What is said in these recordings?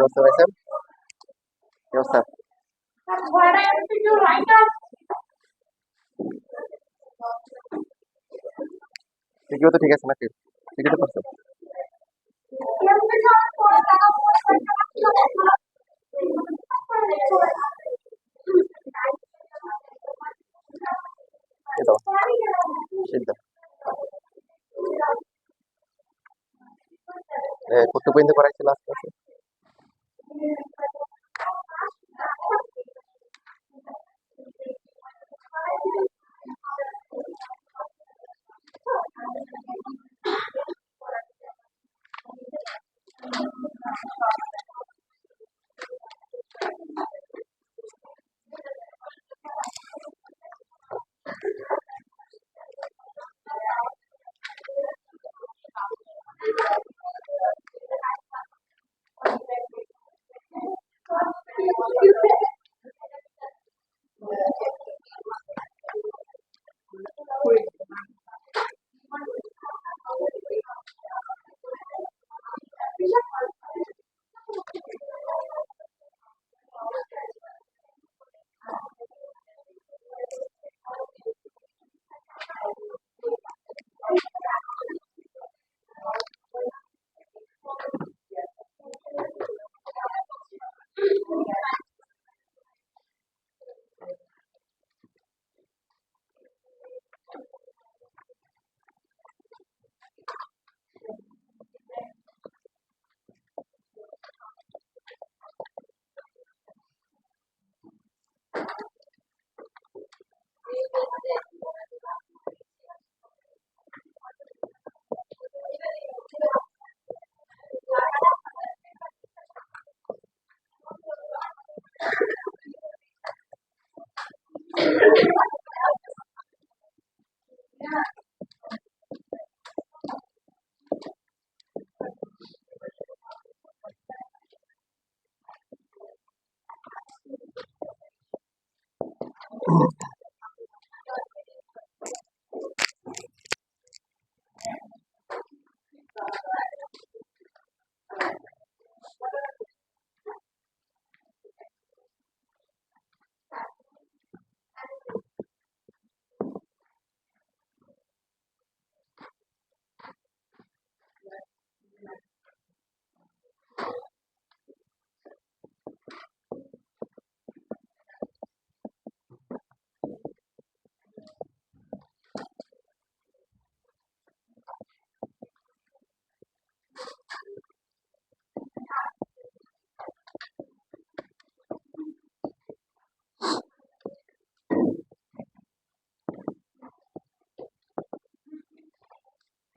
বুঝতে পারছেন কি অবস্থা? ঠিকই তো ঠিক আছে নাকি? ঠিকই তো করছে। এই দাও, সিদ্ধ। কত পর্যন্ত করাইছিল আজকে আছে?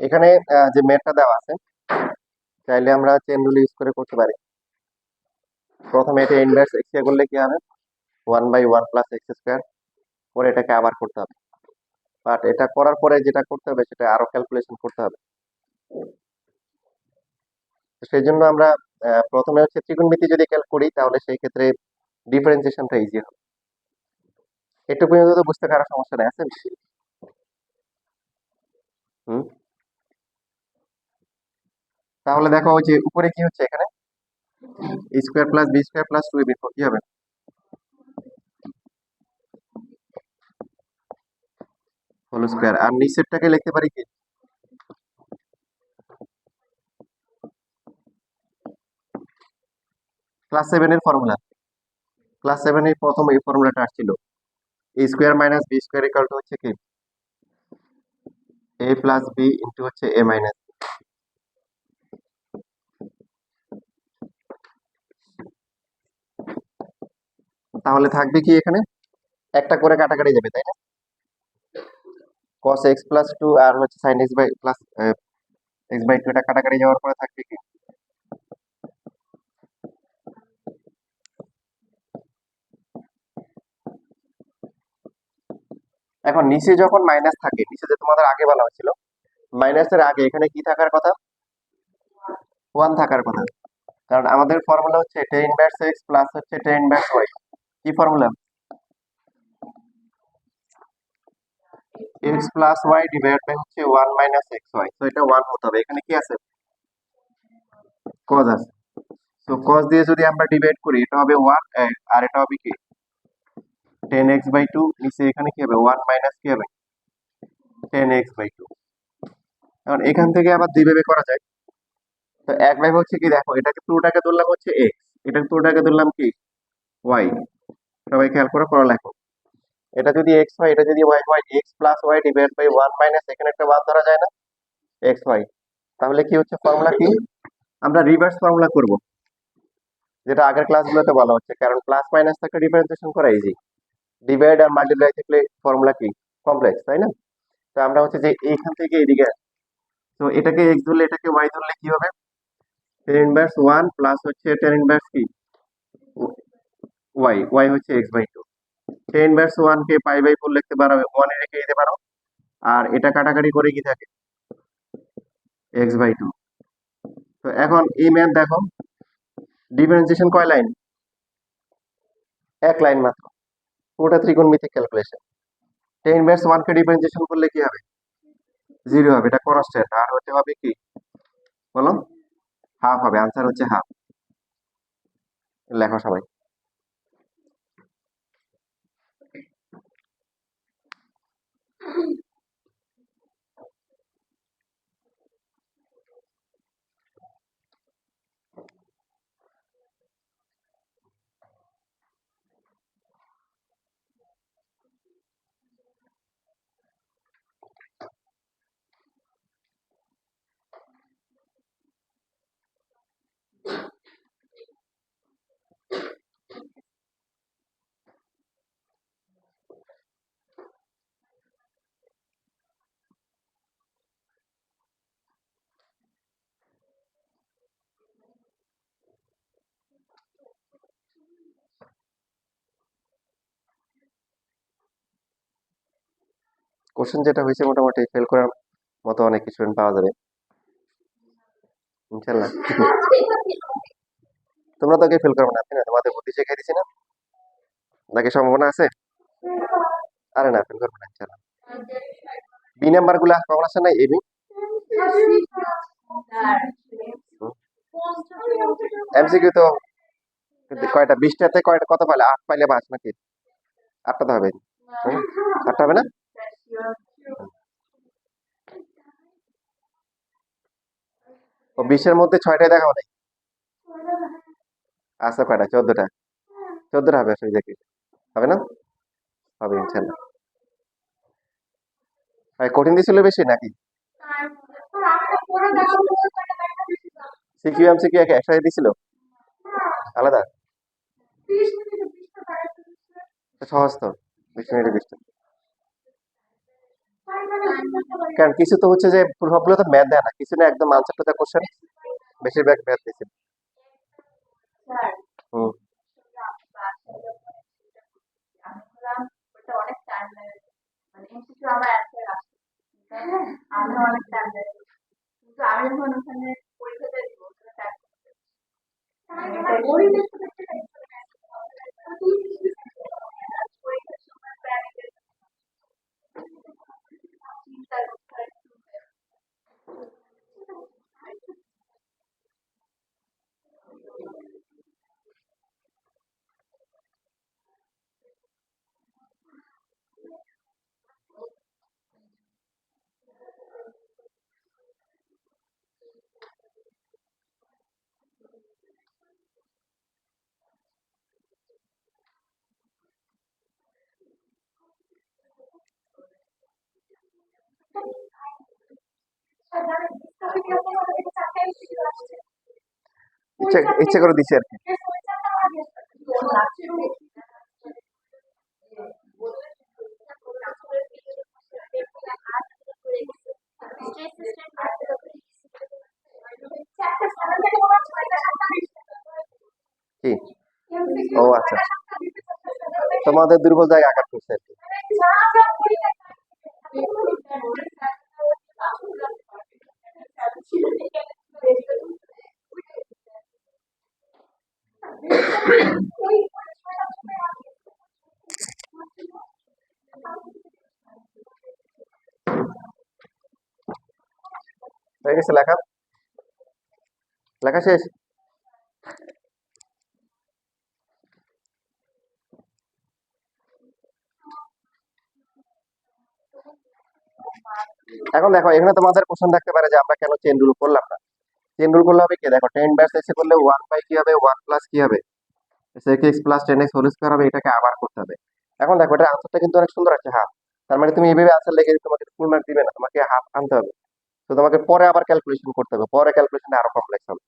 এখানে যে মেথডটা দেওয়া আছে, চাইলে আমরা চেন রুল ইউজ করে করতে পারি। প্রথমে এটা ইনভার্স এক্স করলে কি হবে, 1/1 প্লাস এক্স স্কোয়ার, পরে এটাকে আবার করতে হবে। বাট এটা করার পরে যেটা করতে হবে সেটা আরো ক্যালকুলেশন করতে হবে। তো সেই জন্য আমরা প্রথমে হচ্ছে ত্রিকোণমিতি যদি ক্যালক করি তাহলে সেই ক্ষেত্রে ডিফারেন্সিয়েশনটা ইজি হবে। একটু পর্যন্ত তো বুঝতে কারো সমস্যা নেই আছে? হুম। তাহলে দেখো ওই যে উপরে কি হচ্ছে এখানে, A square plus B square plus 2ab কি হবে, হোল স্কোয়ার। আর নিচেরটাকে লিখতে পারি কি, ক্লাস 7 এর ফর্মুলা। ক্লাস 7 এর প্রথম এই ফর্মুলাটা আসছিল, A square minus B square equal to হচ্ছে কি এ প্লাস বি ইন্টু হচ্ছে এ মাইনাস। তাহলে থাকবে কি এখানে, একটা করে কাটাকাটি যাবে তাই না, cos x প্লাস 2 আর হচ্ছে sin x by plus x/2, এটা কাটাকাটি যাওয়ার পরে থাকবে কি, এখন নিচে যখন মাইনাস থাকে, নিচে যে তোমাদের আগে বলা হয়েছিল মাইনাসের আগে এখানে কি থাকার কথা, 1 থাকার কথা। কারণ আমাদের ফর্মুলা হচ্ছে tan ইনভার্স এক্স প্লাস হচ্ছে tan ইনভার্স ওয়াই। কি formula? X plus y divide by হচ্ছে 1 মাইনাস এক্স ওয়াই। তো এটা 1 হতে হবে। এখানে কি আছে? cos আছে। তো cos দিয়ে যদি আমরা ডিভাইড করি এটা হবে 1 আর এটা হবে কি tan x বাই 2, নিচে এখানে কি হবে 1 মাইনাস কি হবে tan x বাই 2। এখন এখান থেকে আবার দুইভাবে করা যায়। তো এক ভাবে হচ্ছে কি, দেখো এটাকে পুরোটাকে ধরলাম হচ্ছে x, এটাকে পুরোটাকে ধরলাম কি y। সবাই খেয়াল করে পড়া লেখো। এটা যদি x হয়, এটা যদি y হয়, x plus y divide by 1 minus এখানে একটা মান ধরা যায় না x y। তাহলে কি হচ্ছে ফর্মুলা কি? আমরা রিভার্স ফর্মুলা করব, যেটা আগের ক্লাসগুলোতে বলা হচ্ছে, কারণ প্লাস মাইনাস থেকে রিপ্রেজেন্টেশন করা ইজি। ডিভাইড আর মাল্টিপ্লাই থাকলে ফর্মুলা কি কমপ্লেক্স, তাই না? তো আমরা হচ্ছে যে এইখান থেকে এদিকে, তো এটাকে x ধরলে এটাকে y ধরলে কি হবে tan ইনভার্স 1 প্লাস হচ্ছে tan ইনভার্স কি y, y হচ্ছে x বাই 2। tan ইনভার্স 1 কে পাই বাই 4 লিখতে পারো, 1 এ রেখে দিতে পারো, আর এটা কাটাকাটি করে কি থাকে x বাই 2। তো এখন এই ম্যাথ দেখো, ডিফারেন্সিয়েশন কয় লাইন? এক লাইন মাত্র, পুরোটা ত্রিকোণমিতিক ক্যালকুলেশন। tan ইনভার্স 1 কে ডিফারেন্সিয়েশন করলে কি হবে? 0 হবে, এটা কনস্ট্যান্ট। আর হতে হবে কি বলো? হাফ হবে, आंसर হচ্ছে হাফ। লেখো সবাই। কোশ্চেন যেটা হয়েছে মোটামুটি ফেল করার মতো অনেক কিছু পাওয়া যাবে ইনশাল্লাহ। তোমরা তো ফেল করবে না, তাই না? তোমাদের বুদ্ধি শিখাই দিছি না, নাকি সম্ভাবনা আছে? আরে না, ফেল করবে না ইনশাল্লাহ। বি নাম্বার গুলা কখন আসে নাই? এবি এমসিকিউ তো কয়টা? 20টাতে কয়টা, কত পাইলে? 8 পাইলে পাস নাকি? 8টা তো হবে। 8টা হবে না? ও 20-এর মধ্যে 6টাই দেখাও নাই। আচ্ছা কয়টা? 14টা। 14টা হবে আসলে, দেখি হবে না? হবে ইনশাল্লাহ। ভাই কঠিন দিছিল বেশি নাকি? সিকিউ এমসিকিউ একসাথে দিছিল আলাদা? সহজ তো, 20 মিনিটে 20টা। কারণ কিছু তো হচ্ছে যে সবগুলো তো ম্যাথ দেয় না, কিছু না একদম আনসার টু দ্য কোশ্চেন, বেশিরভাগ ম্যাথ দিয়েছে। হুম। ইচ্ছা ইচ্ছা করে দিছি আর কি। কি? ও আচ্ছা, তোমাদের দুর্বল জায়গায় আঘাত করছে আর কি। হয়ে গেছে লেখা? লেখা শেষ? এখন দেখো এখানে তোমাদের কোশ্চেন থাকতে পারে যে আমরা কেন চেন রুল করলাম না। চেন রুল করলে হবে কি, দেখো টেন ব্যাস এসে করলে ওয়ান বাই কি হবে, ওয়ান প্লাস কি হবে, sec x plus tan x whole square হবে, এটাকে আবার করতে হবে। এখন দেখো এটার আনসারটা কিন্তু অনেক সুন্দর আছে, হাফ। তার মানে তুমি এইভাবে আনসার লিখে তোমাকে ফুল মার্ক দিবে না, তোমাকে হাফ আনতে হবে। তো তোমাকে পরে আবার ক্যালকুলেশন করতে হবে, পরে ক্যালকুলেশন আরো কমপ্লেক্স হবে।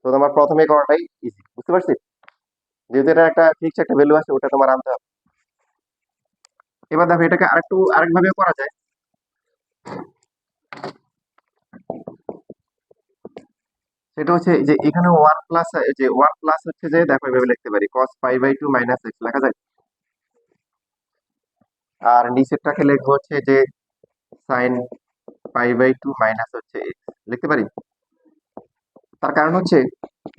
তো তোমার প্রথমে করাটাই ইজি, বুঝতে পারছি? যেহেতু এটা একটা ফিক্স একটা ভ্যালু আছে, ওটা তোমার আনতে হবে। এবার দেখো এটাকে আরেকভাবে করা যায়। সেটা হচ্ছে যে এখানে ওয়ান প্লাস, যে ওয়ান প্লাস হচ্ছে যে দেখো এভাবে লিখতে পারি cos pi by two minus x লেখা যায়। আর নিচেরটাকে লিখবো হচ্ছে যে sine pi by two minus হচ্ছে এক্স লিখতে পারি। তার কারণ হচ্ছে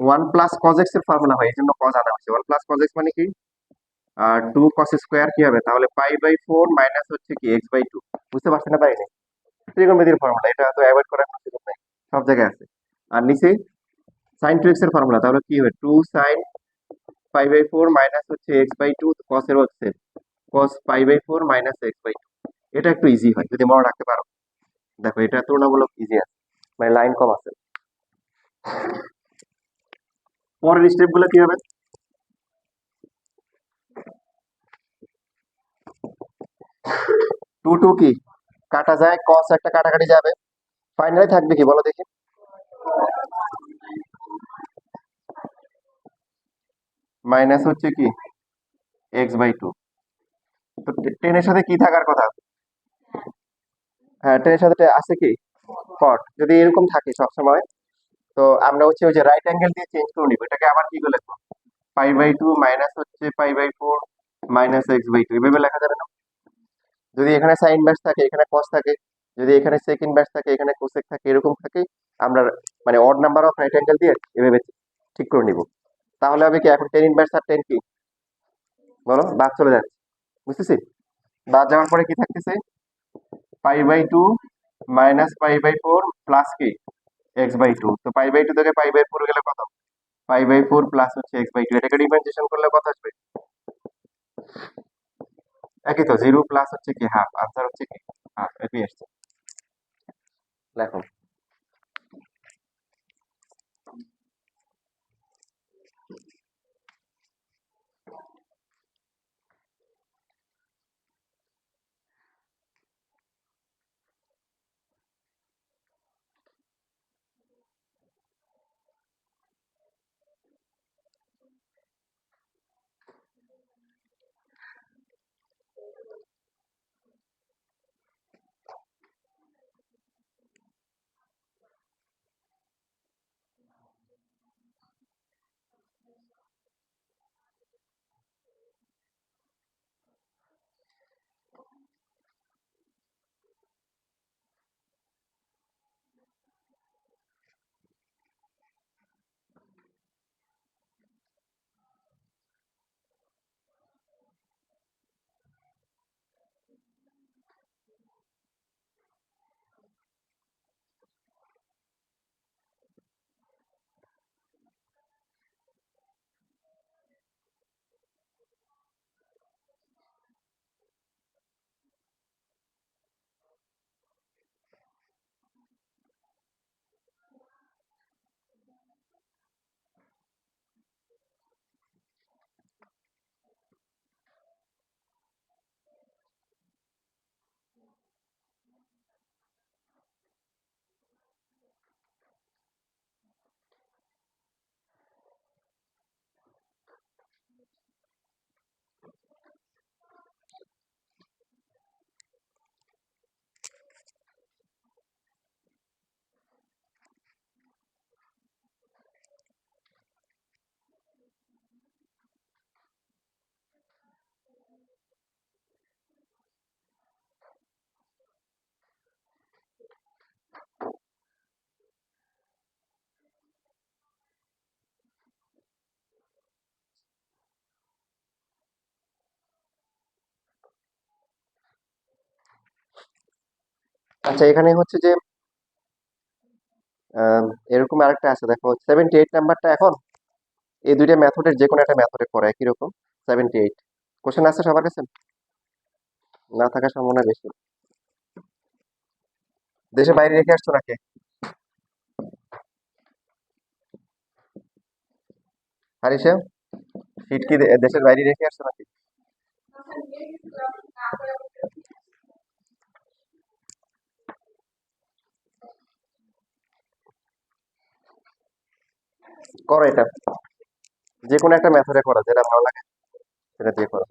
ওয়ান প্লাস কজ এক্স এর ফর্মুলা হয়, এই জন্য কজ আনা হচ্ছে। ওয়ান প্লাস কজ এক্স মানে কি, আর টু কস স্কোয়ার কি হবে, তাহলে পাই বাই ফোর মাইনাস হচ্ছে কি এক্স বাই টু। বুঝতে পারছি না তাই না? ত্রিকোণমিতির ফর্মুলা, এটা তো অ্যাভয়েড করার কোনো সুযোগ নাই, সব জায়গায় আছে। আর নিচে সাইন টু এক্স এর ফর্মুলা, তাহলে কি হবে, two sine pi by four minus হচ্ছে এক্স বাই টু, কস এর হচ্ছে cos pi by four minus x by two. এটা একটু ইজি হয় যদি মনে রাখতে পারো। দেখো এটা তুলনামূলক ইজি আছে, মানে লাইন কম আছে। পরের স্টেপ গুলো কি হবে, টু টু কি কাটা যায়, কস একটা কাটাকাটি যাবে, ফাইনালি থাকবে কি বলো দেখি, মাইনাস হচ্ছে কি এক্স বাই টু। তো টেনের সাথে কি থাকার কথা, হ্যাঁ টেনের সাথে আছে কি কট। যদি এরকম থাকে সবসময়, তো আমরা হচ্ছে ওই যে রাইট অ্যাঙ্গেল দিয়ে চেঞ্জ করে নিবো, এটাকে আবার কি করে লিখবো, পাই বাই টু মাইনাস হচ্ছে pi by four minus x by two, এভাবে লেখা যাবে না? যদি এখানে সাইন ব্যাস থাকে, এখানে কস থাকে, যদি এখানে সেকেন্ড ব্যাস থাকে, এখানে কোসেক থাকে, এরকম থাকে, আমরা মানে odd number of right angle দিয়ে এভাবে ঠিক করে নিব। তাহলে হবে কি, এখন টেন ইনভার্স আর টেন কি বলো, বাদ চলে যাচ্ছে, বুঝতেছি? বাদ যাওয়ার পরে কি থাকতেছে, pi by two minus pi by four plus কি এক্স বাই টু। তো পাই বাই টু থেকে পাই বাই ফোর গেলে কত, পাই বাই ফোর প্লাস হচ্ছে এক্স বাই টু, এটাকে ডিফারেন্সিয়েশন করলে কত আসবে, একই তো, জিরো প্লাস হচ্ছে কি হাফ, আনসার হচ্ছে কি হাফ, একই আসছে। দেখো আচ্ছা, এখানে হচ্ছে যে আহ, এরকম আরেকটা আছে, দেখো 78 নাম্বারটা এখন এই দুইটা মেথডের যে কোনো একটা মেথডে করে একই রকম। 78 কোশ্চেন আছে সবার কাছে? না থাকার সম্ভাবনা বেশি। দেশে বাইরে রেখে আসছো নাকি? হারিসা, সিট কি দেশের বাইরে রেখে আসছো নাকি? করো এটা, যে কোনো একটা মেথডে করো, যেটা ভালো লাগে সেটা দিয়ে করো।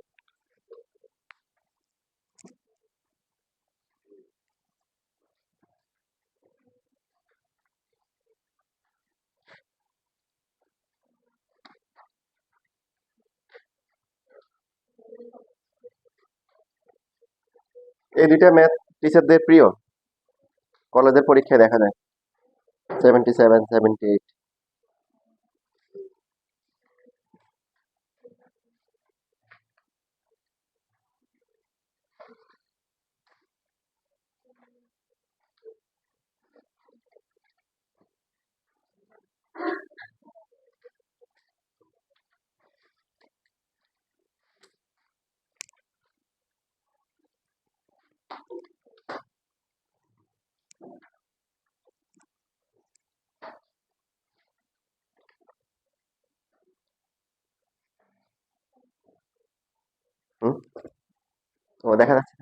এই দুইটা ম্যাথ টিচারদের প্রিয়, কলেজের পরীক্ষায় দেখা যায়। 77, 78। হুম, ও দেখা যাচ্ছে।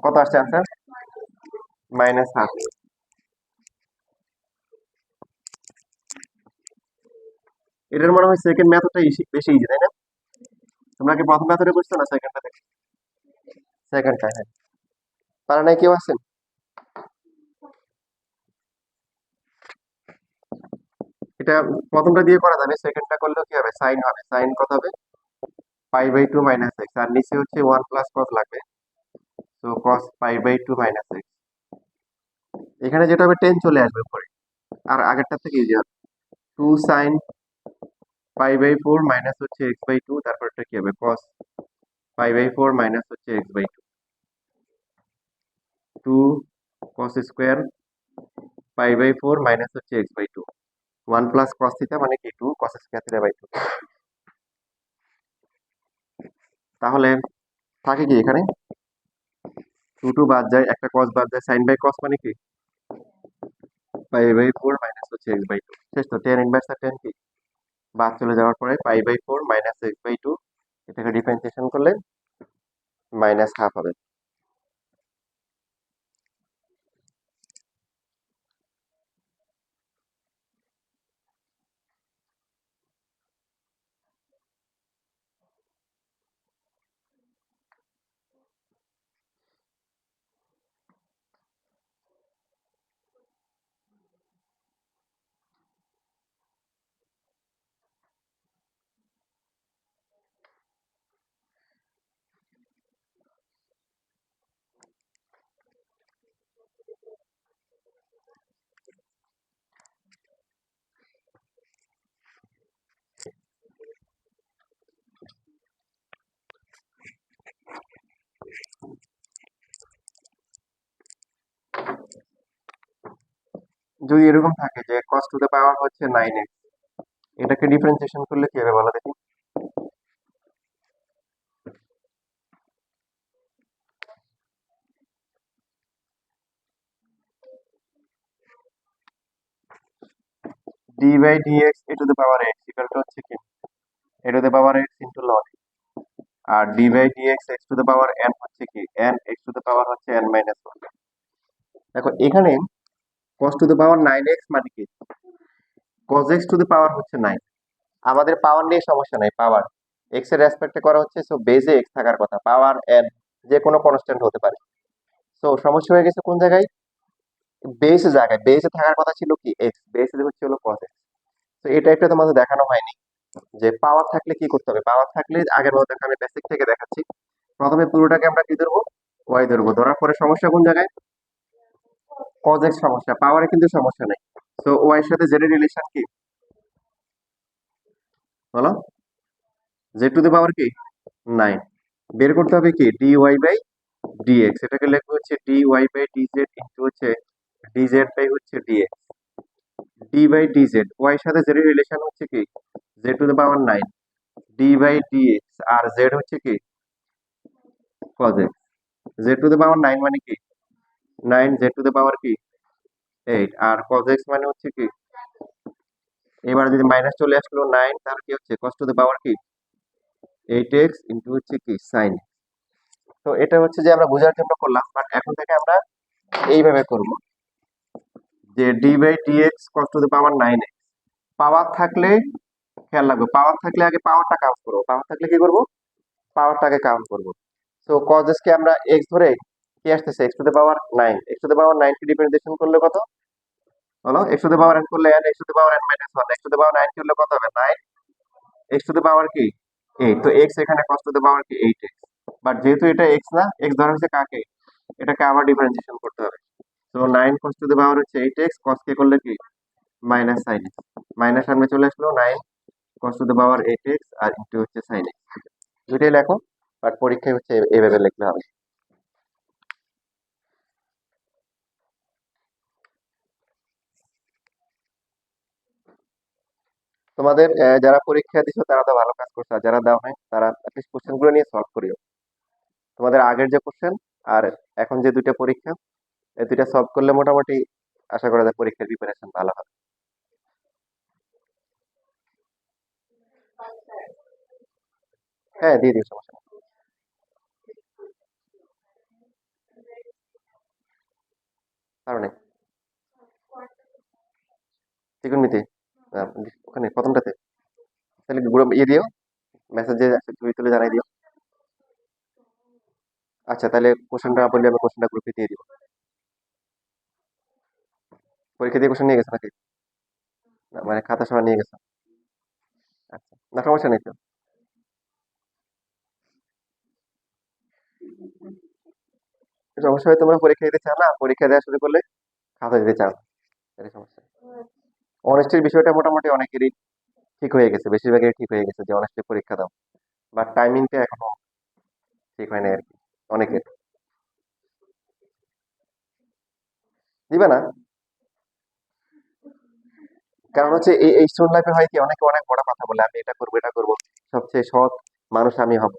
কত আসছে আনসার? -1/2। এটার মনে হয় সেকেন্ড মেথডটা বেশি ইজি, তাই না? তোমরা কি প্রথম মেথডে বুঝছো না সেকেন্ডটা দেখে? সেকেন্ডটা, হ্যাঁ। পারে নাই কেউ আছেন? এটা প্রথমটা দিয়ে করা যাবে, সেকেন্ডটা করলেও কি হবে, সাইন হবে। সাইন কত হবে? π/2 - x, আর নিচে হচ্ছে 1 প্লাস কস লাগবে। তো cos π/2 - x, এখানে যেটা হবে 10 চলে আসবে উপরে, আর আগেরটা থেকে ইজি হবে। 2 সাইন π/4 মাইনাস হচ্ছে x/2, তারপর এটা কি হবে, cos π/4 মাইনাস হচ্ছে x/2। 2 cos স্কোয়ার π/4 মাইনাস হচ্ছে x/2। 1 প্লাস cos থিটা মানে কি 2 cos স্কোয়ার থিটা/2। তাহলে থাকে কি এখানে, 2 বাদ যায়, একটা cos বাদ যায়, sin বাই cos মানে কি π/4 মাইনাস হচ্ছে x/2। শেষ তো, tan ইনভার্স আর tan কি বাদ চলে যাওয়ার পরে π/4 মাইনাস x/2, এটাকে ডিফারেন্সিয়েশন করলে -1/2 হবে। যদি এরকম থাকে যে cos টু দ্য পাওয়ার হচ্ছে 9x, এটাকে ডিফারেন্সিয়েশন করলে কি হবে বলো দেখি? d/dx a to the power x equal to হচ্ছে কি a to the power x into ln, আর d/dx x to the power n হচ্ছে কি n x to the power হচ্ছে n-1। দেখো এখানে cos two the power 9x মানে কি cos x টু দি পাওয়ার হচ্ছে 9। আমাদের পাওয়ার নিয়ে সমস্যা নাই, পাওয়ার x এর রেসপেক্টে করা হচ্ছে, সো বেজে x থাকার কথা, পাওয়ার n যে কোনো কনস্ট্যান্ট হতে পারে। সো সমস্যা হয়ে গেছে কোন জায়গায়, বেস জায়গায়, বেসে থাকার কথা ছিল কি x, বেসে হচ্ছে হলো cos x। তো এটা একটা তোমাদের দেখানো হয়নি যে পাওয়ার থাকলে কি করতে হবে। পাওয়ার থাকলে আগের মতো দেখো, আমি বেসিক থেকে দেখাচ্ছি। প্রথমে পুরোটাকে আমরা কি ধরবো, y ধরবো, ধরার পরে সমস্যা কোন জায়গায়, cos x সমস্যা, পাওয়ারে কিন্তু সমস্যা নেই। সো y এর সাথে z এর রিলেশন কি বলো, z টু দি পাওয়ার কি 9, বের করতে হবে কি dy বাই dx, এটাকে লিখবো হচ্ছে dy বাই dz ইনটু হচ্ছে dz বাই হচ্ছে dx, d by dz, y এর সাথে z এর রিলেশন হচ্ছে কি z to the power 9, d by dx, আর z হচ্ছে কি cos x, z to the power 9 মানে কি 9, z টু দি পাওয়ার কি 8, আর cos x মানে হচ্ছে কি, এবার যদি মাইনাস চলে আসলো 9, তাহলে কি হচ্ছে cos টু দি পাওয়ার কি 8x ইনটু হচ্ছে কি sin। তো এটা হচ্ছে যে আমরা বোঝার জন্য করলাম, বাট এখন থেকে আমরা এইভাবে করব যে d by dx cos to the power 9x। Power থাকলে খেয়াল রাখবো, পাওয়ার থাকলে আগে পাওয়ারটা কাউন্ট করবো, পাওয়ার থাকলে কি করব, পাওয়ারটাকে কাউন্ট করব। সো cos x কে আমরা x ধরে, কি আসতেছে x to the power 9, x to the power 9 কে ডিফারেন্সিয়েশন করলে কত হলো, x to the power n করলে n, x to the power n minus 1, x to the power 9 করলে কত হবে 9, x টু দি পাওয়ার কি 8। তো x এখানে cos টু দি পাওয়ার কি 8x, বাট যেহেতু এটা x না, x ধরা হয়েছে কাকে, এটাকে আবার ডিফারেন্সিয়েশন করতে হবে। তো 9 cos টু দি পাওয়ার হচ্ছে 8x, cos কে করলে কি মাইনাস sin x, মাইনাস সামনে চলে আসলো 9 cos to the power 8x আর ইনটু হচ্ছে sin x, দুইটাই লেখো, বাট পরীক্ষায় হচ্ছে এইভাবে লিখলে হবে। তোমাদের যারা পরীক্ষা দিছো তারা তো ভালো কাজ করছে, আর যারা দাও নাই তারা অ্যাটলিস্ট কোশ্চেন গুলো নিয়ে সলভ করিও। তোমাদের আগের যে কোশ্চেন আর এখন যে দুইটা পরীক্ষা, এই দুইটা সলভ করলে মোটামুটি আশা করা যায় পরীক্ষার প্রিপারেশন ভালো হবে। হ্যাঁ দিয়ে দিও, সমস্যা নেই। কারণে ত্রিকোণমিতি, আহ, ওখানে প্রথমটাতে, তাহলে গ্রুপ ইয়ে দিও, মেসেজে ছবি তুলে জানাই দিও। আচ্ছা তাহলে কোশ্চেনটা না বললে আমি কোশ্চেনটা গ্রুপে দিয়ে দিব। পরীক্ষা দিয়ে কোশ্চেন নিয়ে গেছো নাকি, না, মানে খাতা সহ নিয়ে গেছো? আচ্ছা না, সমস্যা নেই তো। সমস্যা হয় তোমরা পরীক্ষা দিতে চাও না, পরীক্ষা দেওয়া শুরু করলে খাতা দিতে চাও না, এটাই সমস্যা। অনেস্টির বিষয়টা মোটামুটি অনেকেরই ঠিক হয়ে গেছে, বেশিরভাগেরই ঠিক হয়ে গেছে যে অনেস্টি পরীক্ষা দাও, বাট টাইমিংটা এখনো ঠিক হয় না আর কি অনেকের। দিবে না, কারণ হচ্ছে এই স্টুডেন্ট লাইফে হয় কি, অনেকে অনেক বড় কথা বলে আমি এটা করবো এটা করবো, সবচেয়ে সৎ মানুষ আমি হব।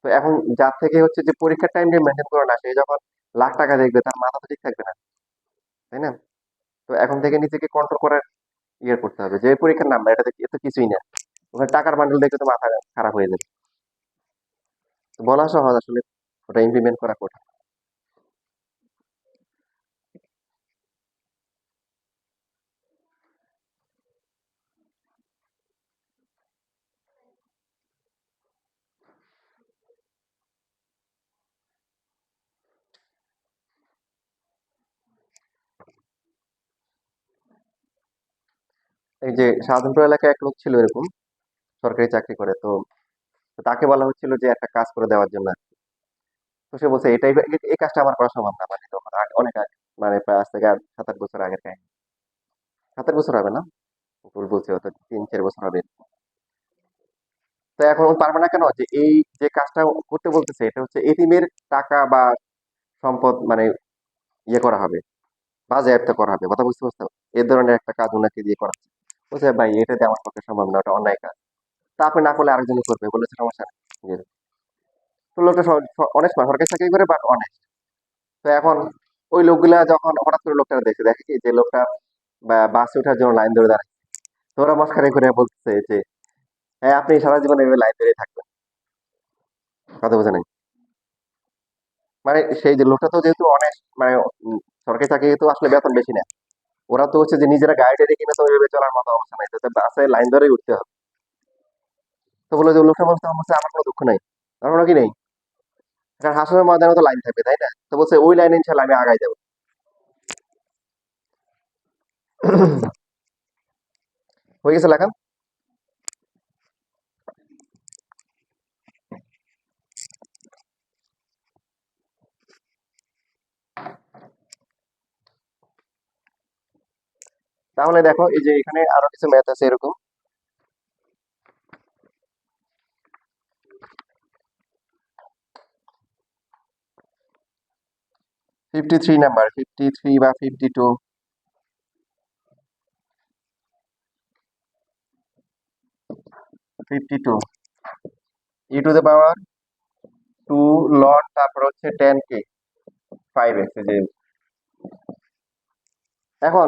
তো এখন যার থেকে হচ্ছে যে পরীক্ষার টাইমটা মেনটেন করে না, সে যখন লাখ টাকা দেখবে তার মাথা তো ঠিক থাকবে না, তাই না? তো এখন থেকে নিজেকে কন্ট্রোল করার ইয়ে করতে হবে, যে পরীক্ষার নাম্বার এটা এত কিছুই না, ওখানে টাকার বান্ডেল দেখে তো মাথা খারাপ হয়ে যাবে। তো বলা সহজ আসলে, ওটা ইমপ্লিমেন্ট করা কঠিন। এই যে শাহজাহানপুর এলাকায় এক লোক ছিল এরকম, সরকারি চাকরি করে, তো তো তাকে বলা হচ্ছিল যে একটা কাজ করে দেওয়ার জন্য আর কি। তো সে বলছে এটাই, এই কাজটা আমার করা সম্ভব না, মানে তখন অনেক আগে, মানে প্রায় আজ থেকে 7-8 বছর আগের কাহিনী। 7-8 বছর হবে না, ভুল বলছি, হয়তো 3-4 বছর হবে। তো এখন ও পারবে না কেন, যে এই যে কাজটা করতে বলতেছে এটা হচ্ছে এতিমের টাকা বা সম্পদ, মানে ইয়ে করা হবে, বাজেয়াপ্ত করা হবে, কথা বুঝতে পারছো? এই ধরনের একটা কাজ ওনাকে দিয়ে করাচ্ছে। বলছে ভাই এটা দিয়ে আমার পক্ষে সম্ভব না, ওটা অন্যায় কাজ। তা আপনি না করলে আরেকজনই করবে, বলেছে সমস্যা নেই। জি। তো লোকটা অনেক সরকারি চাকরি করে, বাট অনেক। তো এখন ওই লোকগুলা যখন হঠাৎ করে লোকটা দেখে, দেখে কি যে লোকটা বাসে ওঠার জন্য লাইন ধরে দাঁড়ায়, তো ওরা মস্কারি করে বলতেছে যে হ্যাঁ আপনি সারা জীবন এভাবে লাইন ধরে থাকবেন, কথা বোঝা নাই। মানে সেই যে লোকটা তো যেহেতু অনেক, মানে সরকারি চাকরি তো আসলে বেতন বেশি না, ওরা তো হচ্ছে যে নিজেরা গাড়ি কিনে তো ওইভাবে চলার মতো অবস্থা নাই, তো বাসে লাইন ধরেই উঠতে হবে। তো বলে যে লোকটা বলতে বলছে আমার কোনো দুঃখ নাই, আমার কোনো কি নেই, কারণ হাসনের ময়দানে তো লাইন থাকবে তাই না, তো বলছে ওই লাইনে ইনশাল্লাহ আমি আগাই যাবো। হয়ে গেছে লেখা। তাহলে দেখো এই যে এখানে আরো কিছু ম্যাথ আছে এরকম। 53 নাম্বার, 53 বা 52, 52 ই টু দ্য পাওয়ার 2 লট, তারপর হচ্ছে 10 কে 5x। যে এখন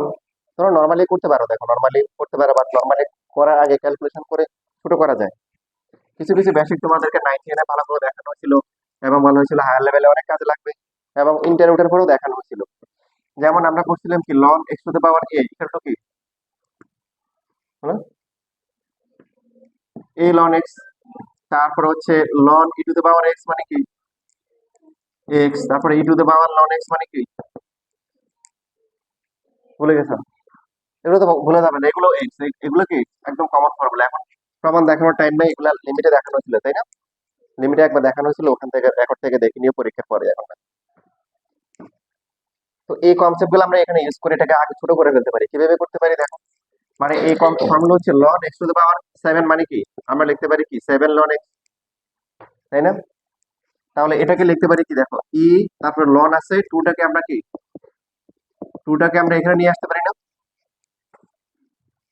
তোমরা নর্মালি করতে পারো, দেখো নর্মালি করতে পারো, বাট নর্মালি করার আগে ক্যালকুলেশন করে ছোট করা যায়। কিছু কিছু বেসিক তোমাদেরকে 9 10 ভালো করে দেখানো হয়েছিল, এবং বলা হয়েছিল হায়ার লেভেলে অনেক কাজে লাগবে, এবং ইন্টারমিডিয়েটের পরেও দেখানো হয়েছিল। যেমন আমরা করছিলাম কি ln x to the power A equal to কি, এ লন এক্স, তারপর হচ্ছে ln E to the power X মানে কি এক্স, তারপরে E to the power ln X মানে কি, ভুলে গেছো? এগুলো তো ভুলে যাবে না, এগুলো এক্স, এগুলো কি একদম কমন ফর্মুলা। এখন প্রমাণ দেখানোর টাইম নাই, এগুলা লিমিটে দেখানো হয়েছিল তাই না, লিমিটে একবার দেখানো হয়েছিল, ওখান থেকে রেকর্ড থেকে দেখে নিয়ে পরীক্ষার পরে এখন না। তো এই কনসেপ্ট গুলো আমরা এখানে ইউজ করে এটাকে আগে ছোট করে ফেলতে পারি। কিভাবে করতে পারি দেখো, মানে এই ফর্মুলা হচ্ছে লন এক্স টু দ্য পাওয়ার 7 মানে কি, আমরা লিখতে পারি কি 7 লন এক্স, তাই না? তাহলে এটাকে লিখতে পারি কি দেখো ই, তারপর লন আছে, টুটাকে আমরা কি, টুটাকে আমরা এখানে নিয়ে আসতে পারি না?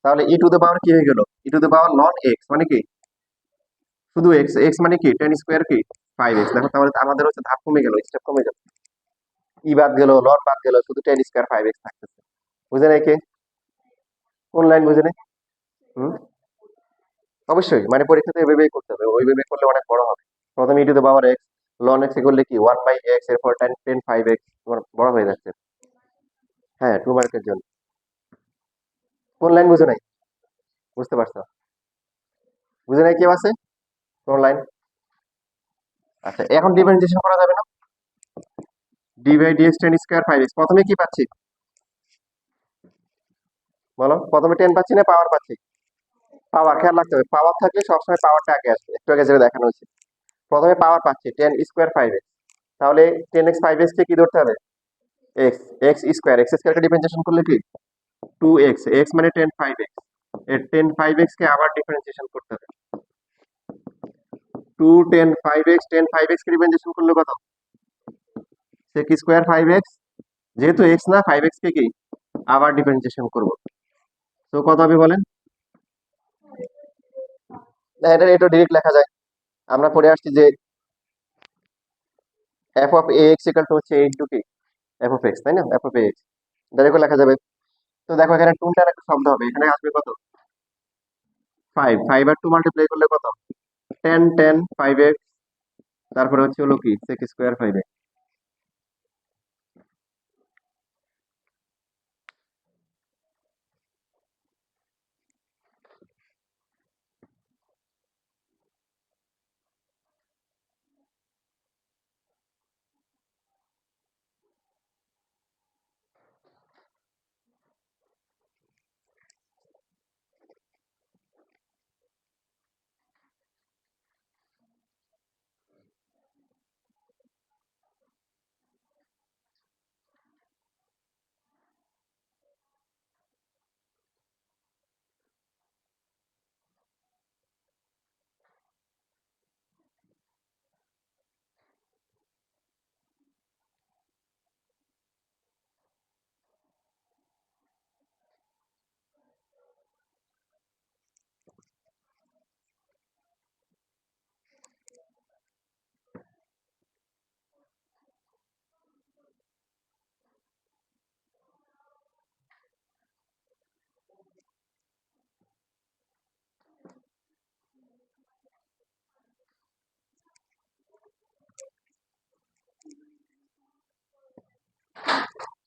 তাহলে ই টু দ্য পাওয়ার কি হয়ে গেল, E to the power ln X মানে কি শুধু এক্স, এক্স মানে কি 10 স্কোয়ার কি 5x। দেখো তাহলে আমাদের হচ্ছে ধাপ কমে গেল, স্টেপ কমে গেল, ই বাদ গেল, লন বাদ গেল, শুধু 10 স্কোয়ার 5x থাকতেছে। বুঝে নাই কে, কোন লাইন বুঝে নাই? হুম, অবশ্যই মানে পরীক্ষাতে এভাবেই করতে হবে, ওইভাবে করলে অনেক বড় হবে। প্রথমে E to the power X, ln X করলে কি 1/x, এরপর 10 5x, তোমার বড় হয়ে যাচ্ছে। হ্যাঁ 2 মার্কের জন্য। কোন লাইন বুঝে নাই? বুঝতে পারছো? বুঝে নাই কেউ আছে কোন লাইন? আচ্ছা এখন ডিফারেন্সিয়েশন করা যাবে না, d by d x 10 square 5x, প্রথমে কি পাচ্ছি বলো, প্রথমে 10 পাচ্ছি না পাওয়ার পাচ্ছি? পাওয়ার, খেয়াল রাখতে হবে পাওয়ার থাকলে সবসময় পাওয়ারটা আগে আসবে, একটু আগে যেটা দেখানো হয়েছে। প্রথমে পাওয়ার পাচ্ছি 10 স্কোয়ার 5x, তাহলে 10x 5x কে কি ধরতে হবে এক্স, এক্স স্কোয়ার, এক্স স্কোয়ারকে ডিফারেন্সিয়েশন করলে কি 2x, এক্স মানে 10 5x, এর 10 5x কে আবার ডিফারেন্সিয়েশন করতে হবে, 2 10 5x, 10 5x কে ডিফারেন্সিয়েশন করলে কত sec স্কোয়ার 5x, যেহেতু এক্স না 5x কে কি আবার ডিফারেন্সিয়েশন করব, তো কত হবে বলেন? না এটা এটা ডিরেক্ট লেখা যায়, আমরা পড়ে আসছি যে F of A x equal to হচ্ছে ইন্টু কি এফ অফ এক্স, তাই না, এফ অফ এক্স ডাইরেক্ট লেখা যাবে। তো দেখো এখানে টুটার একটা শব্দ হবে, এখানে আসবে কত 5, 5 আর 2 মাল্টিপ্লাই করলে কত 10 10 5x, তারপরে হচ্ছে হলো কি sec স্কোয়ার 5x।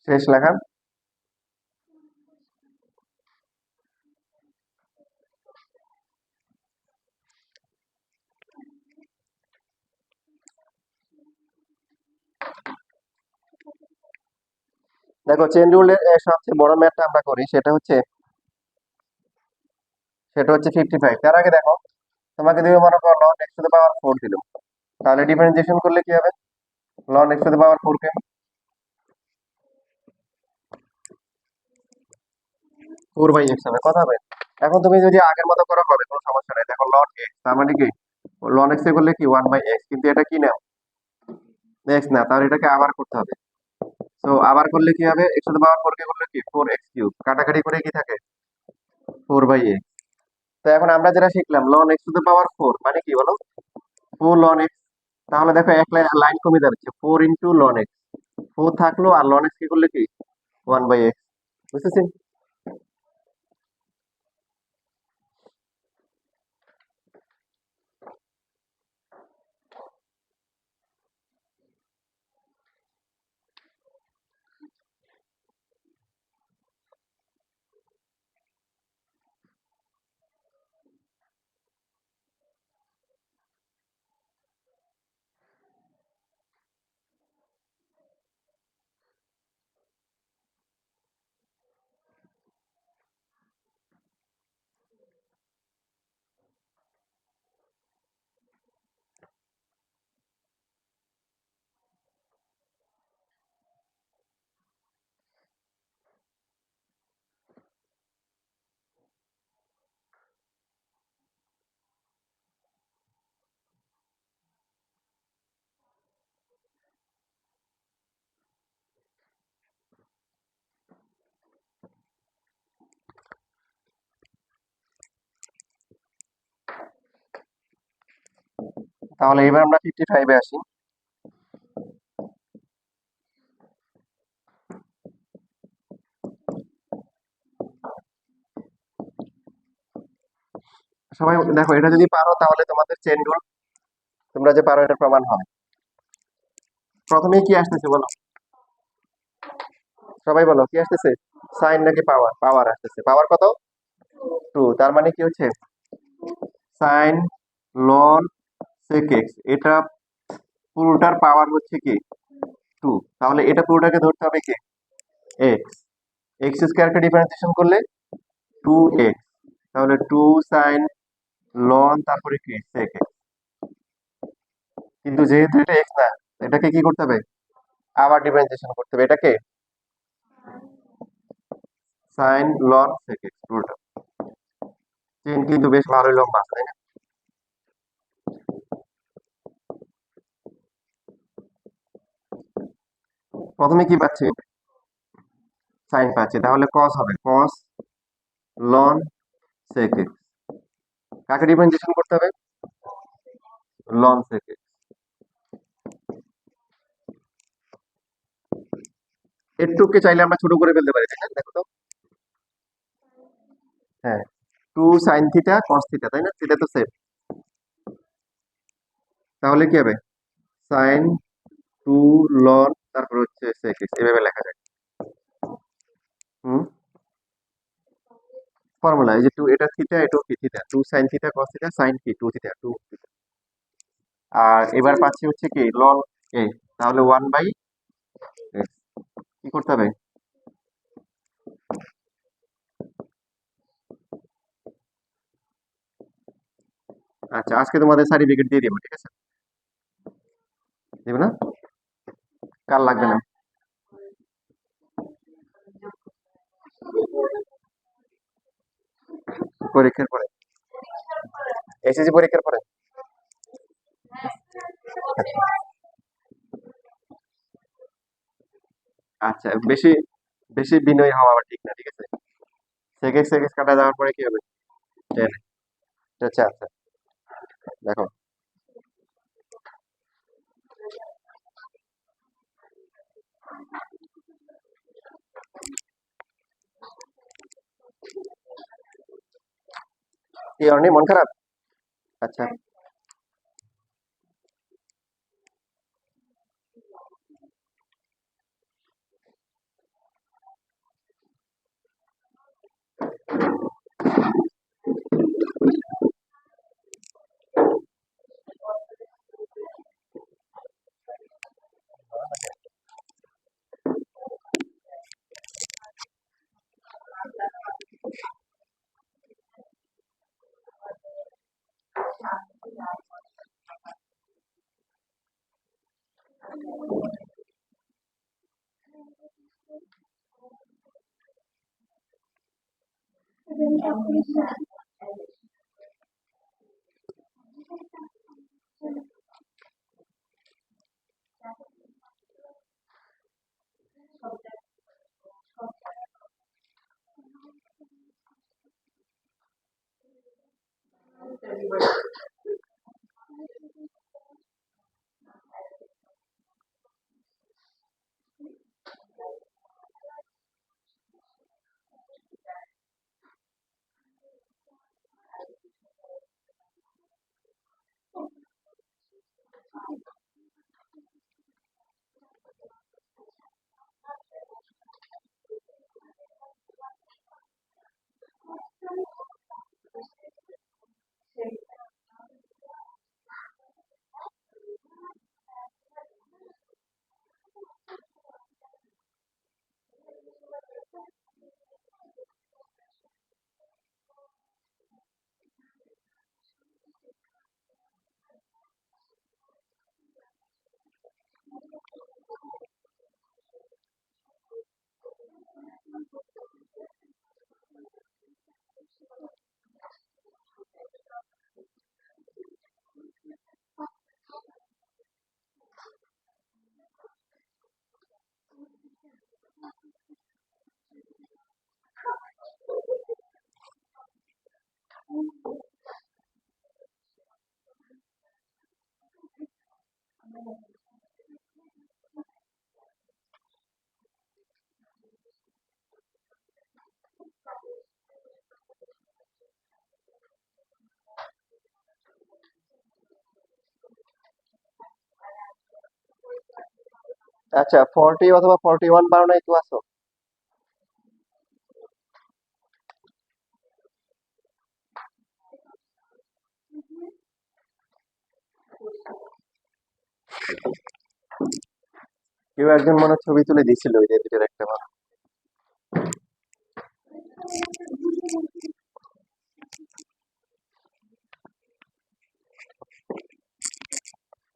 শেষ লেখা, দেখো চেন রুলের সবচেয়ে বড় ম্যাথটা আমরা করি, সেটা হচ্ছে 55। তার আগে দেখো, তোমাকে দিবে মনে করো ln x টু দ্য পাওয়ার 4 দিল, তাহলে ডিফারেন্সিয়েশন করলে কি হবে? ln x to the power 4 K 4/x হবে, কথা হবে। এখন তুমি যদি আগের মতো করো হবে, কোনো সমস্যা নাই। দেখো ln x তার মানে কি, ln x এ করলে কি 1/x, কিন্তু এটা কি নাও, x না, তাহলে এটাকে আবার করতে হবে। তো আবার করলে কি হবে, x টু দ্য পাওয়ার 4 কে করলে কি 4x কিউব, কাটাকাটি করে কি থাকে 4/x। তো এখন আমরা যেটা শিখলাম ln x টু দ্য পাওয়ার 4 মানে কি বলো, 4 ln x। তাহলে দেখো এক লাইন কমে যাচ্ছে, 4 ইন্টু ln x, 4 থাকলো আর ln x কি করলে কি 1/x, বুঝতেছি? তাহলে এবার আমরা 55 এ আসি। সবাই দেখো, এটা যদি পারো তাহলে তোমাদের চেন রুল, তোমরা যে পারো এটা প্রমাণ হবে। প্রথমেই কি আসতেছে বলো, সবাই বলো কি আসতেছে, সাইন নাকি পাওয়ার? পাওয়ার আসতেছে। পাওয়ার কত? 2। তার মানে কি হচ্ছে সাইন লন সেক এক্স, এটা পুরোটার পাওয়ার হচ্ছে কি 2। তাহলে এটা পুরোটাকে ধরতে হবে কি এক্স, এক্স স্কয়ারকে ডিফারেন্সিয়েশন করলে 2x, তাহলে 2 সাইন লন তারপরে কি সেক এক্স। কিন্তু যেহেতু এটা এক্স না, এটাকে কি করতে হবে, আবার ডিফারেন্সিয়েশন করতে হবে, এটাকে সাইন লন সেক এক্স পুরোটা। চেন কিন্তু বেশ ভালোই লম্বা আছে, তাই না? প্রথমে কি পাচ্ছি, সাইন পাচ্ছি, তাহলে কস হবে কস লন সেক এক্স, কাকে ডিফারেন্সিয়েশন করতে হবে, লন সেক এক্স। এটুকুকে চাইলে আমরা ছোট করে ফেলতে পারি, তাই না? দেখো তো, হ্যাঁ, 2 সাইন থিটা কস থিটা, তাই না? থিটা তো সেম। তাহলে কি হবে, সাইন 2 লন তারপর হচ্ছে সেক এক্স, এভাবে লেখা যায়। হুম, ফর্মুলা এই যে 2, এটা থিটা, এটাও কি theta, 2 sine theta cos theta, sine কি 2 থিটা, 2। আর এবার পাচ্ছি হচ্ছে কি লন এ, তাহলে 1/x। কি করতে হবে, আচ্ছা আজকে তোমাদের সার্টিফিকেট দিয়ে দিব, ঠিক আছে? দেবে না? কাল লাগবে না? পরীক্ষার পরে, এসএসসি পরীক্ষার পরে। আচ্ছা, বেশি বেশি বিনয়ী হওয়া আবার ঠিক না, ঠিক আছে? সেকেন্ড সেকেন্ড কাটা যাওয়ার পরে কি হবে, 10। আচ্ছা আচ্ছা, দেখো কি অর্নি মন খারাপ? আচ্ছা, আচ্ছা, 40 অথবা 41 পারো নাই তো আসো। কেউ একজন মনে হয় ছবি তুলে দিছিল ওই যে দুটোর একটা ভালো।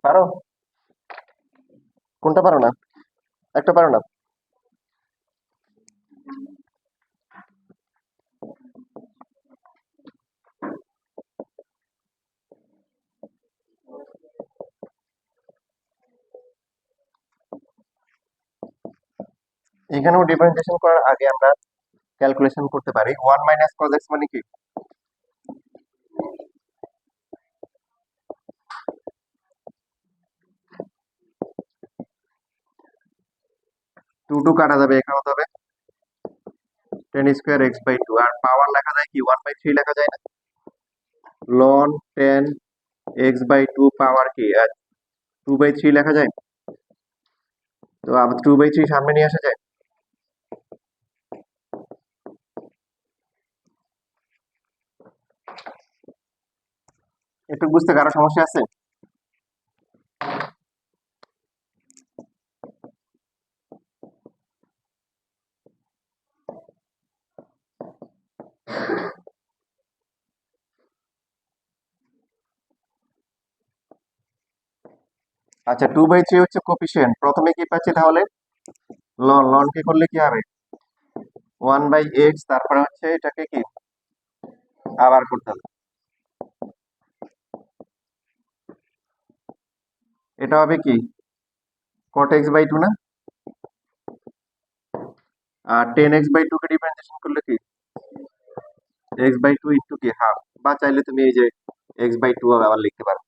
পারো? কোনটা পারো না? একটা পারো না? এখানেও ডিফারেন্সিয়েশন করার আগে আমরা ক্যালকুলেশন করতে পারি। 1 মাইনাস কজ এক্স মানে কি? 2 2 কাটা যাবে, এখানে হতে হবে ten square X by two. আর পাওয়ার লেখা যায় কি 1/3 লেখা যায় না? Ln 10 X by two power কি 2/3 লেখা যায়। তো আবার 2/3 সামনে নিয়ে আসা যায়। একটু বুঝতে কারো সমস্যা আছে? আচ্ছা, 2/3 হচ্ছে কোফিশিয়েন্ট। প্রথমে কি পাচ্ছি তাহলে? লন লন কি করলে কি হবে? 1/x, তারপরে হচ্ছে এটাকে কি আবার করতে হবে। এটা হবে কি cot x বাই টু না? আর 10x/2 কে ডিফারেন্সিয়েশন করলে কি x/2 ইন্টু কি হাফ, বা চাইলে তুমি এই যে x/2 আবার লিখতে পারো।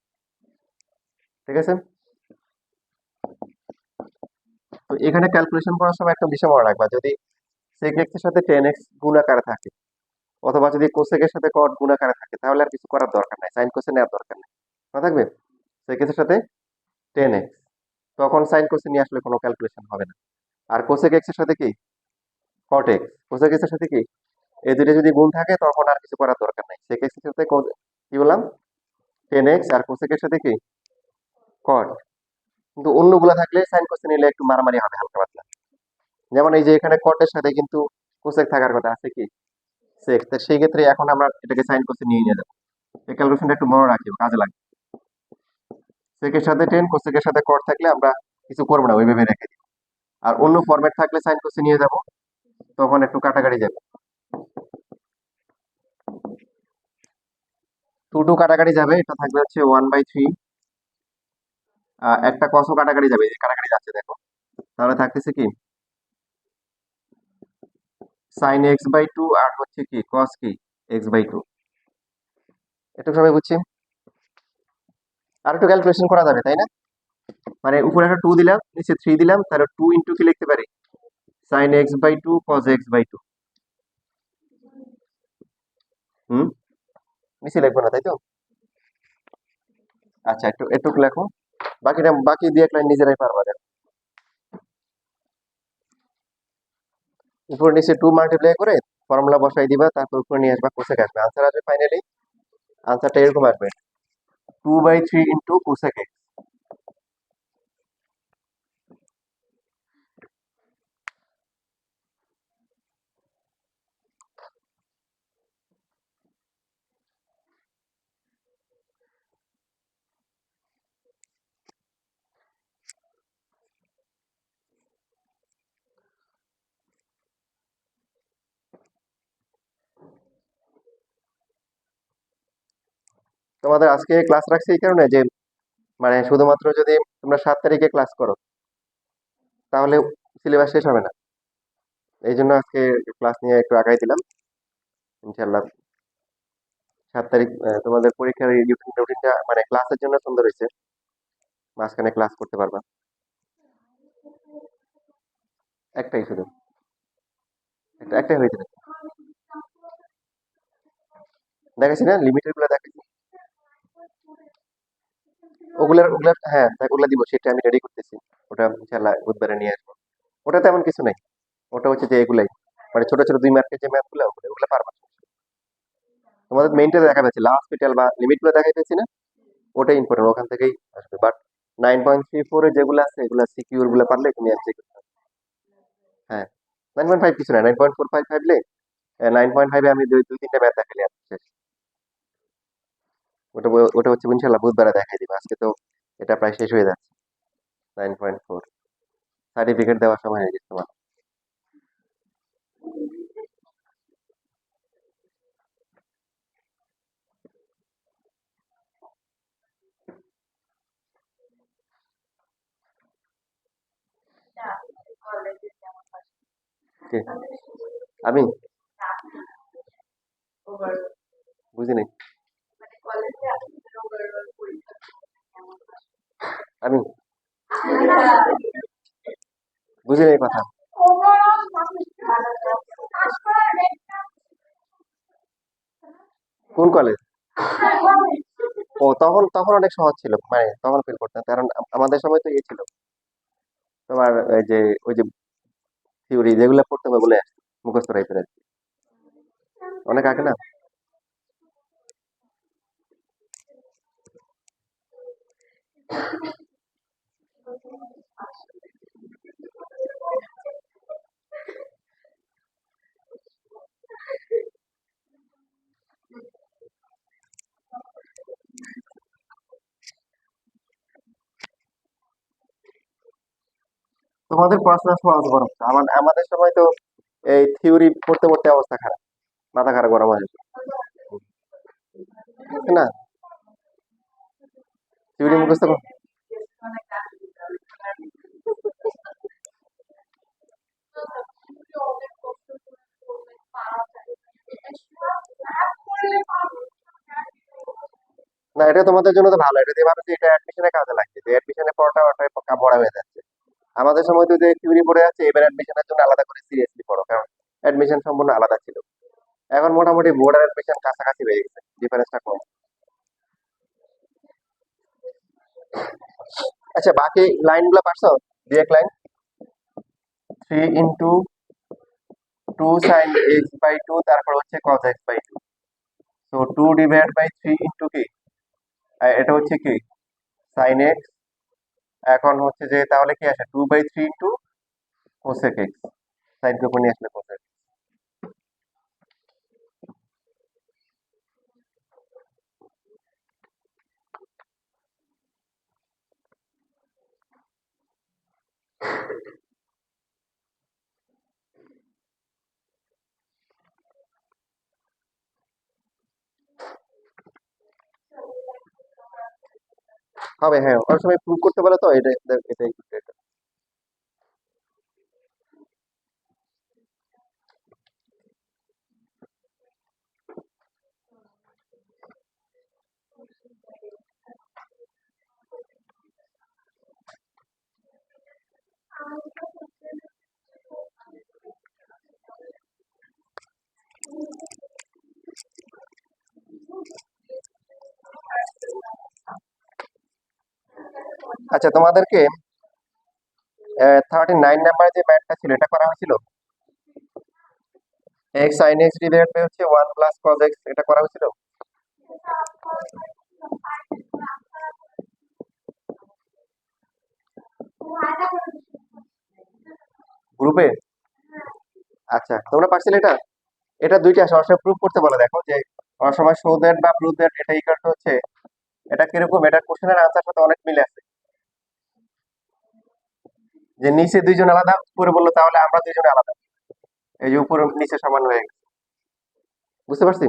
ঠিক আছে? তো এখানে ক্যালকুলেশন করার সময় একটা বিষয় মনে রাখবা, যদি sec x এর সাথে tan x গুণাকারে থাকে অথবা যদি cosec এর সাথে cot গুণাকারে থাকে তাহলে আর কিছু করার দরকার নাই, sin cos নেওয়ার দরকার নেই। মনে থাকবে? sec x এর সাথে tan x, তখন sin cos নিয়ে আসলে কোনো ক্যালকুলেশন হবে না। আর cosec x এর সাথে কি cot x, cosec x এর সাথে কি এই দুটো যদি গুণ থাকে তখন আর কিছু করার দরকার নাই। sec x এর সাথে কি বললাম tan x, আর cosec এর সাথে কি cot। কিন্তু অন্যগুলা থাকলে sin cos নিলে একটু মারামারি হবে হালকা পাতলা। যেমন এই যে এখানে cot এর সাথে কিন্তু cosec থাকার কথা আছে কি sec, তো সেই ক্ষেত্রে এখন আমরা এটাকে sin cos নিয়ে নিয়ে যাবো। এই ক্যালকুলেশনটা একটু মনে রাখিও, কাজে লাগবে। sec এর সাথে tan, cosec এর সাথে cot থাকলে আমরা কিছু করবো না, ওইভাবে রেখে দিই। আর অন্য ফরম্যাট থাকলে সাইন কোসে নিয়ে যাব, তখন একটু কাটাকাটি যাবে। টু টু কাটাকাটি যাবে, এটা থাকবে হচ্ছে 1/3। একটা কসও কাটাকাটি যাবে, এই যে কাটাকাটি যাচ্ছে দেখো। তাহলে থাকতেছে কি সাইন x/2 আর হচ্ছে কি কস কি x/2। একটু সবাই বুঝছি। আর একটু ক্যালকুলেশন করা যাবে তাই না? মানে উপরে একটা 2 দিলাম, নিচে 3 দিলাম, তাহলে 2 ইন্টু কি লিখতে পারি, সাইন x/2 কস x/2। হুম, নিচে লিখবো না তাই তো? আচ্ছা, একটু একটু লেখো, বাকিটা বাকি দিয়ে এক লাইন নিজেরাই পারবা দেখো। উপর নিচে 2 মাল্টিপ্লাই করে ফর্মুলা বসাই দিবা, তারপর উপরে নিয়ে আসবা, কোসেক আসবে, আনসার আসবে ফাইনালি। আনসারটা এরকম আসবে, 2/3 ইন্টু কোসেক এক্স। তোমাদের আজকে ক্লাস রাখছি এই কারণে যে মানে শুধুমাত্র যদি তোমরা 7 তারিখে ক্লাস করো তাহলে সিলেবাস শেষ হবে না। এই জন্য আজকে ক্লাস নিয়ে একটু আগাই দিলাম। ইনশাল্লাহ 7 তারিখ তোমাদের পরীক্ষার রুটিনটা মানে ক্লাসের জন্য সুন্দর হয়েছে, মাঝখানে ক্লাস করতে পারবা। একটাই শুধু, একটাই হয়েছে। দেখাচ্ছি না, লিমিটেড গুলো দেখাচ্ছি। ওগুলার হ্যাঁ দেখ, ওগুলা দিব, সেটা আমি রেডি করতেছি। ওটা ইনশাল্লাহ বুধবারে নিয়ে আসবো। ওটা তেমন কিছু নাই, ওটা হচ্ছে যে এগুলাই মানে ছোট ছোট 2 মার্কের যে ম্যাথ গুলো, ওগুলো ওগুলো পারবা। তোমাদের মেইনটা দেখা যাচ্ছে, লাস্ট পিটাল বা লিমিট গুলো দেখা যাচ্ছে না, ওটাই ইম্পর্টেন্ট, ওখান থেকেই আসবে। বাট 9.34 এ যেগুলো আছে এগুলো সিকিউর গুলো পারলে তুমি এমসিকিউ করতে পারবে। হ্যাঁ, 9.5 কিছু না, 9.45 পাইলে 9.5 আমি দুই দুই তিনটা ম্যাথ দেখালে আর শেষ। ওটা ওটা হচ্ছে ইনশাল্লাহ বুধবারে দেখাই দিবে, আজকে তো এটা প্রায় শেষ হয়ে যাচ্ছে। 9.4 সার্টিফিকেট দেওয়ার সময় হয়ে গেছে তোমার। কে? আমি বুঝি নাই। আমি বুঝি নাই কথা। কোন কলেজ? ও, তখন তখন অনেক সহজ ছিল, মানে তখন ফিল করতাম, কারণ আমাদের সময় তো ইয়ে ছিল তোমার, ওই যে থিওরি যেগুলো পড়তে হবে বলে মুখস্থ টাইপের আর কি। অনেক আগে না। তোমাদের পড়াশোনা সহজ বরং, আমাদের সময় তো এই থিওরি পড়তে পড়তে অবস্থা খারাপ, মাথা খারাপ গরম হয়ে যেত। না, থিওরি মুখস্থ না, এটা তোমাদের জন্য তো ভালো, এটা দিয়ে ভালো যে এটা অ্যাডমিশনে কাজে লাগছে, যে অ্যাডমিশনে পড়াটা ওটাই পড়া হয়ে যাচ্ছে। আমাদের সময় তো যে থিওরি পড়ে আছে, এবার অ্যাডমিশনের জন্য আলাদা করে সিরিয়াসলি পড়ো, কারণ অ্যাডমিশন সম্পূর্ণ আলাদা ছিল। এখন মোটামুটি বোর্ড আর অ্যাডমিশন কাছাকাছি হয়ে গেছে, ডিফারেন্সটা কম। আচ্ছা, বাকি লাইন গুলো পারছো? দুই এক লাইন, 3 ইন্টু 2 সাইন x/2, তারপর হচ্ছে কস x/2। তো 2/3 ইন্টু কি, এটা হচ্ছে কি সাইন এক্স। এখন হচ্ছে যে তাহলে কি আসে, 2/3 ইন্টু কোসেক এক্স, সাইন কে উপর নিয়ে আসলে কোসেক। হবে, হ্যাঁ, অনেক সময় প্রুভ করতে বলে তো এটা এটাই এটা। আচ্ছা, তোমাদেরকে 39 নাম্বারে যে ম্যাথটা ছিল এটা করা হয়েছিল। X sine x divide by হচ্ছে 1 প্লাস কজ এক্স, এটা করা হয়েছিল গ্রুপে। আচ্ছা, তোমরা পারছিলে এটা? এটা দুইটা সরাসরি প্রুভ করতে বলে, দেখো যে অনেক সময় শো দ্যাট বা প্রুভ দ্যাট এটা ইকুয়াল টু হচ্ছে, এটা কিরকম, এটা কোশ্চেনের আনসার সাথে অনেক মিলে আছে। যে নিচে দুইজন আলাদা, উপরে বললো তাহলে আমরা দুইজন আলাদা, এই যে উপরে নিচে সমান হয়ে গেছে। বুঝতে পারছি?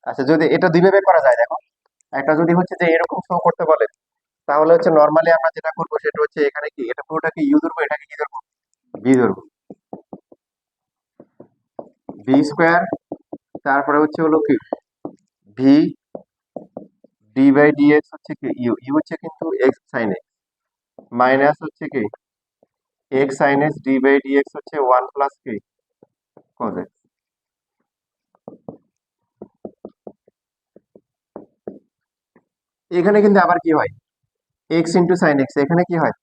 আচ্ছা, যদি এটা দুই ভাবে করা যায়, দেখো একটা যদি হচ্ছে যে এরকম শো করতে বলে, তাহলে হচ্ছে নর্মালি আমরা যেটা করবো সেটা হচ্ছে এখানে কি এটা পুরোটাকে ইউ ধরবো, এটাকে কি ধরবো, বি ধরবো। বি স্কোয়ার, তারপরে হচ্ছে হলো কি v d by d x হচ্ছে কি ইউ, ইউ হচ্ছে কিন্তু এক্স সাইন এক্স, মাইনাস হচ্ছে কি x sine x d by d x হচ্ছে 1 প্লাস কি কজ এক্স। এখানে কিন্তু আবার কি হয়, এক্স ইন্টু সাইন এক্স, এখানে কি হয়,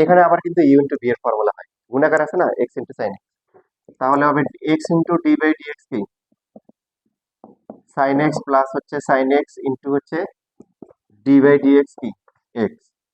এখানে আবার কিন্তু ইউ ইন্টু বি এর ফর্মুলা হয়, গুণাকার আছে না এক্স ইন্টু সাইন এক্স, তাহলে হবে x into d by d x কি সাইন এক্স প্লাস হচ্ছে সাইন এক্স ইন্টু হচ্ছে ডি বাই ডি এক্স কি এক্স।